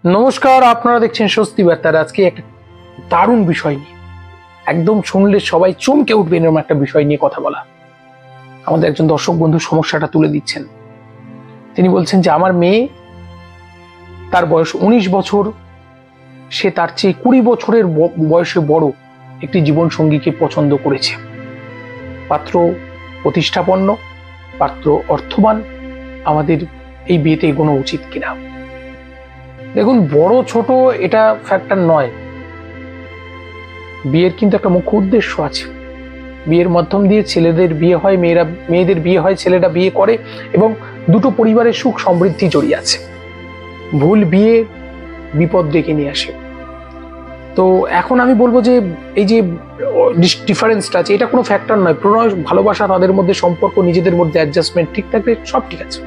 নমস্কার, আপনারা দেখছেন স্বস্তি বার্তার। আজকে একটা দারুণ বিষয় নিয়ে, একদম শুনলে সবাই চমকে উঠবেন এরকম একটা বিষয় নিয়ে কথা বলা। আমাদের একজন দর্শক বন্ধু সমস্যাটা তুলে দিচ্ছেন। তিনি বলছেন যে আমার মেয়ে, তার বয়স 19 বছর, সে তার চেয়ে 20 বছরের বয়সে বড় একটি জীবন সঙ্গীকে পছন্দ করেছে। পাত্র প্রতিষ্ঠাপন্ন, পাত্র অর্থবান, আমাদের এই বিয়েতে এগোনো উচিত কিনা? দেখুন, বড় ছোট এটা ফ্যাক্টর নয়। বিয়ের কিন্তু একটা মুখ্য উদ্দেশ্য আছে। বিয়ের মাধ্যম দিয়ে ছেলেদের বিয়ে হয়, মেয়েদের বিয়ে হয়, ছেলেরা বিয়ে করে এবং দুটো পরিবারের সুখ সমৃদ্ধি জড়িয়ে আছে। ভুল বিয়ে বিপদ ডেকে নিয়ে আসে। তো এখন আমি বলবো যে এই যে ডিফারেন্সটা আছে, এটা কোনো ফ্যাক্টর নয়। প্রণয়, ভালোবাসা, তাদের মধ্যে সম্পর্ক, নিজেদের মধ্যে অ্যাডজাস্টমেন্ট ঠিক থাকলে সব ঠিক আছে।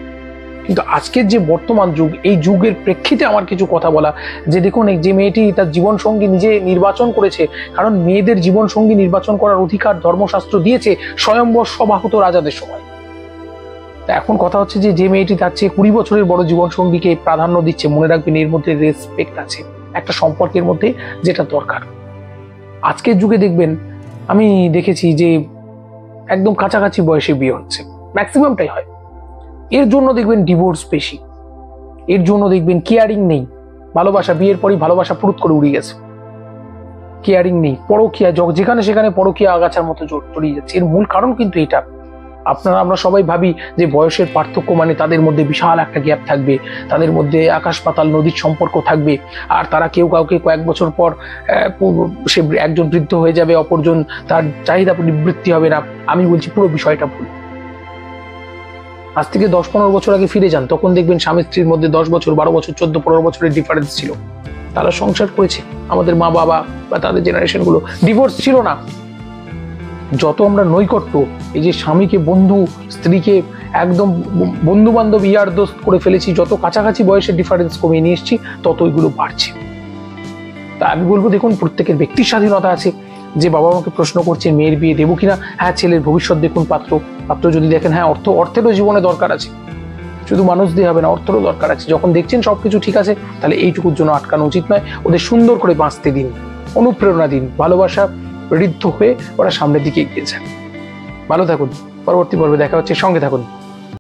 কিন্তু আজকের যে বর্তমান যুগ, এই যুগের প্রেক্ষিতে আমার কিছু কথা বলা, যে দেখুন, যে মেয়েটি তার জীবন সঙ্গী নিজে নির্বাচন করেছে, কারণ মেয়েদের জীবন সঙ্গী নির্বাচন করার অধিকার ধর্মশাস্ত্র দিয়েছে স্বয়ম্বর সভাহত রাজাদের সময়। তা এখন কথা হচ্ছে যে মেয়েটি তার চেয়ে 20 বছরের বড় জীবন সঙ্গীকে প্রাধান্য দিচ্ছে, মনে রাখবেন এর মধ্যে রেসপেক্ট আছে একটা সম্পর্কের মধ্যে, যেটা দরকার। আজকের যুগে দেখবেন, আমি দেখেছি যে একদম কাছাকাছি বয়সে বিয়ে হচ্ছে, ম্যাক্সিমামটাই হয়। এর জন্য দেখবেন ডিভোর্স বেশি, এর জন্য দেখবেন কেয়ারিং নেই। ভালোবাসা, বিয়ের পরই ভালোবাসা ফুরুত করে উড়ে গেছে, কেয়ারিং নেই। পরকীয়া, যেখানে সেখানে পরকীয়া আগাছার মতো জড়িয়ে যাচ্ছে। এর মূল কারণ কিন্তু এটা। আমরা সবাই ভাবি যে বয়সের পার্থক্য মানে তাদের মধ্যে বিশাল একটা গ্যাপ থাকবে, তাদের মধ্যে আকাশ পাতাল নদীর সম্পর্ক থাকবে, আর তারা কেউ কাউকে কয়েক বছর পর সে একজন বৃদ্ধ হয়ে যাবে, অপরজন তার চাহিদা নিবৃত্তি হবে না। আমি বলছি পুরো বিষয়টা ভুল। আজ থেকে 10-15 বছর আগে ফিরে যান, তখন দেখবেন স্বামী স্ত্রীর মধ্যে 10 বছর, 12 বছর, 14-15 বছরের ডিফারেন্স ছিল। তারা সংসার করেছে। আমাদের মা বাবা বা তাদের জেনারেশন গুলো ডিভোর্স ছিল না। যত আমরা নৈকট্য, এই যে স্বামীকে বন্ধু, স্ত্রীকে একদম বন্ধু বান্ধব ইয়ার দোস্ত করে ফেলেছি, যত কাছাকাছি বয়সের ডিফারেন্স কমিয়ে নিয়ে এসেছি, তত ওইগুলো বাড়ছে। তা আমি বলবো, দেখুন, প্রত্যেকের ব্যক্তির স্বাধীনতা আছে। যে বাবা মাকে প্রশ্ন করছেন মেয়ের বিয়ে দেবো কিনা, হ্যাঁ, ছেলের ভবিষ্যৎ দেখুন, পাত্র যদি দেখেন হ্যাঁ অর্থেরও জীবনে দরকার আছে, শুধু মানুষ দিয়ে হবে না, অর্থেরও দরকার আছে। যখন দেখছেন সবকিছু ঠিক আছে, তাহলে এইটুকুর জন্য আটকানো উচিত নয়। ওদের সুন্দর করে বাঁচতে দিন, অনুপ্রেরণা দিন, ভালোবাসা ঋদ্ধ হয়ে ওরা সামনের দিকে এগিয়ে যান। ভালো থাকুন, পরবর্তী পর্বে দেখা হচ্ছে, সঙ্গে থাকুন।